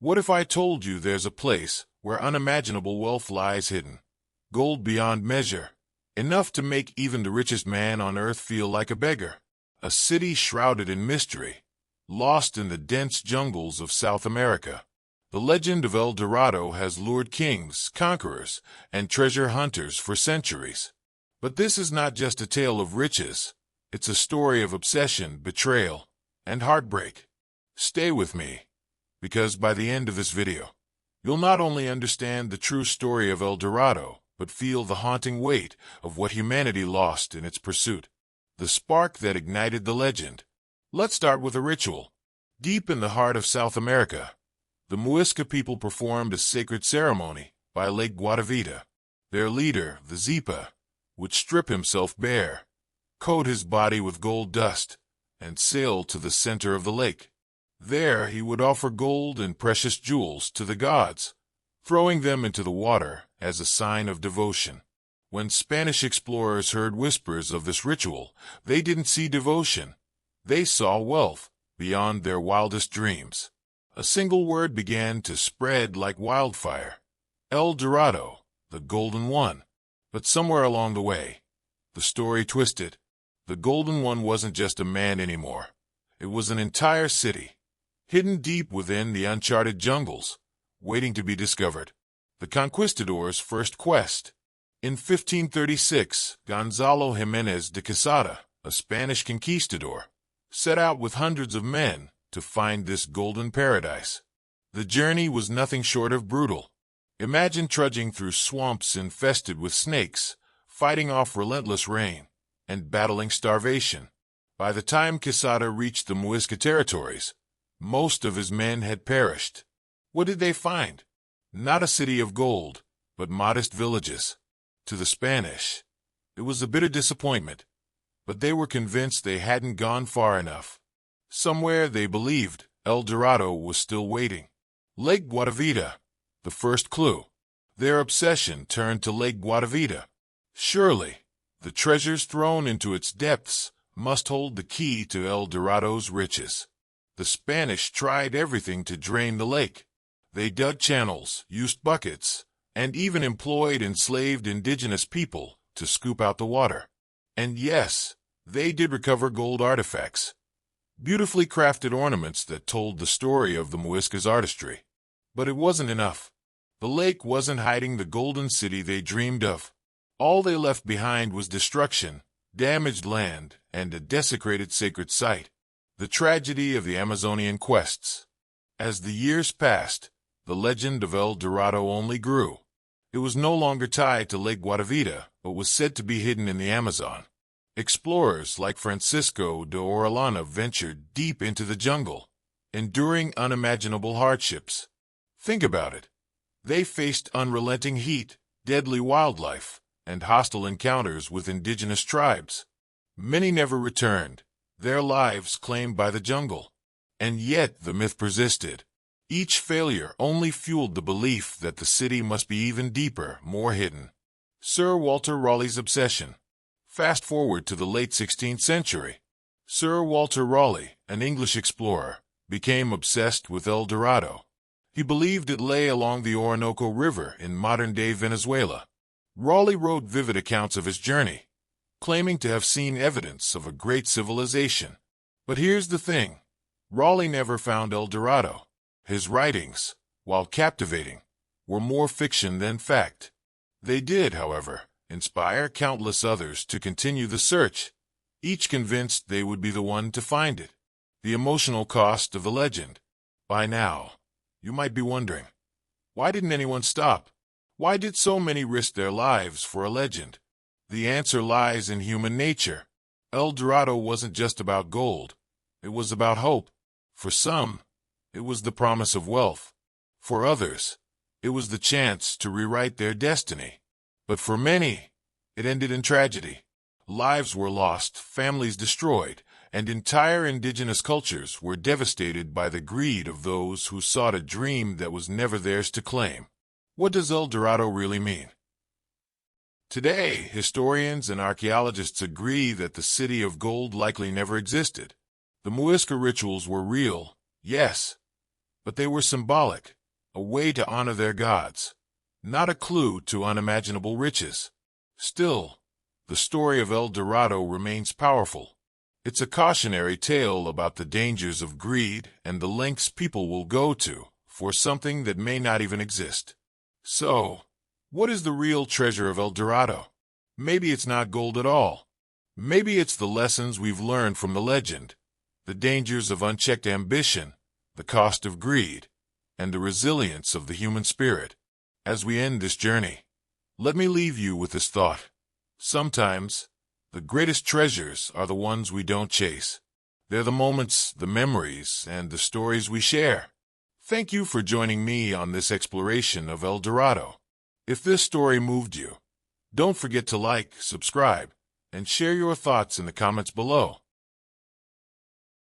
What if I told you there's a place where unimaginable wealth lies hidden? Gold beyond measure, enough to make even the richest man on earth feel like a beggar. A city shrouded in mystery, lost in the dense jungles of South America. The legend of El Dorado has lured kings, conquerors, and treasure hunters for centuries. But this is not just a tale of riches. It's a story of obsession, betrayal, and heartbreak. Stay with me, because by the end of this video, you'll not only understand the true story of El Dorado, but feel the haunting weight of what humanity lost in its pursuit. The spark that ignited the legend. Let's start with a ritual. Deep in the heart of South America, the Muisca people performed a sacred ceremony by Lake Guatavita. Their leader, the Zipa, would strip himself bare, coat his body with gold dust, and sail to the center of the lake. There he would offer gold and precious jewels to the gods, throwing them into the water as a sign of devotion. When Spanish explorers heard whispers of this ritual, they didn't see devotion. They saw wealth beyond their wildest dreams. A single word began to spread like wildfire. El Dorado, the Golden One. But somewhere along the way, the story twisted. The Golden One wasn't just a man anymore. It was an entire city, hidden deep within the uncharted jungles, waiting to be discovered. The conquistadors' first quest. In 1536, Gonzalo Jiménez de Quesada, a Spanish conquistador, set out with hundreds of men to find this golden paradise. The journey was nothing short of brutal. Imagine trudging through swamps infested with snakes, fighting off relentless rain, and battling starvation. By the time Quesada reached the Muisca territories, most of his men had perished. What did they find? Not a city of gold, but modest villages. To the Spanish, it was a bitter disappointment, but they were convinced they hadn't gone far enough. Somewhere, they believed, El Dorado was still waiting. Lake Guatavita, the first clue. Their obsession turned to Lake Guatavita. Surely, the treasures thrown into its depths must hold the key to El Dorado's riches. The Spanish tried everything to drain the lake. They dug channels, used buckets, and even employed enslaved indigenous people to scoop out the water. And yes, they did recover gold artifacts, beautifully crafted ornaments that told the story of the Muisca's artistry. But it wasn't enough. The lake wasn't hiding the golden city they dreamed of. All they left behind was destruction, damaged land, and a desecrated sacred site. The tragedy of the Amazonian quests. As the years passed, the legend of El Dorado only grew. It was no longer tied to Lake Guatavita, but was said to be hidden in the Amazon. Explorers like Francisco de Orellana ventured deep into the jungle, enduring unimaginable hardships. Think about it. They faced unrelenting heat, deadly wildlife, and hostile encounters with indigenous tribes. Many never returned, their lives claimed by the jungle. And yet the myth persisted. Each failure only fueled the belief that the city must be even deeper, more hidden. Sir Walter Raleigh's obsession. Fast forward to the late 16th century. Sir Walter Raleigh, an English explorer, became obsessed with El Dorado. He believed it lay along the Orinoco River in modern-day Venezuela. Raleigh wrote vivid accounts of his journey, claiming to have seen evidence of a great civilization. But here's the thing. Raleigh never found El Dorado. His writings, while captivating, were more fiction than fact. They did, however, inspire countless others to continue the search, each convinced they would be the one to find it. The emotional cost of the legend. By now, you might be wondering, why didn't anyone stop? Why did so many risk their lives for a legend? The answer lies in human nature. El Dorado wasn't just about gold. It was about hope. For some, it was the promise of wealth. For others, it was the chance to rewrite their destiny. But for many, it ended in tragedy. Lives were lost, families destroyed, and entire indigenous cultures were devastated by the greed of those who sought a dream that was never theirs to claim. What does El Dorado really mean? Today, historians and archaeologists agree that the city of gold likely never existed. The Muisca rituals were real, yes, but they were symbolic, a way to honor their gods, not a clue to unimaginable riches. Still, the story of El Dorado remains powerful. It's a cautionary tale about the dangers of greed and the lengths people will go to for something that may not even exist. So, what is the real treasure of El Dorado? Maybe it's not gold at all. Maybe it's the lessons we've learned from the legend, the dangers of unchecked ambition, the cost of greed, and the resilience of the human spirit. As we end this journey, let me leave you with this thought. Sometimes, the greatest treasures are the ones we don't chase. They're the moments, the memories, and the stories we share. Thank you for joining me on this exploration of El Dorado. If this story moved you, don't forget to like, subscribe, and share your thoughts in the comments below.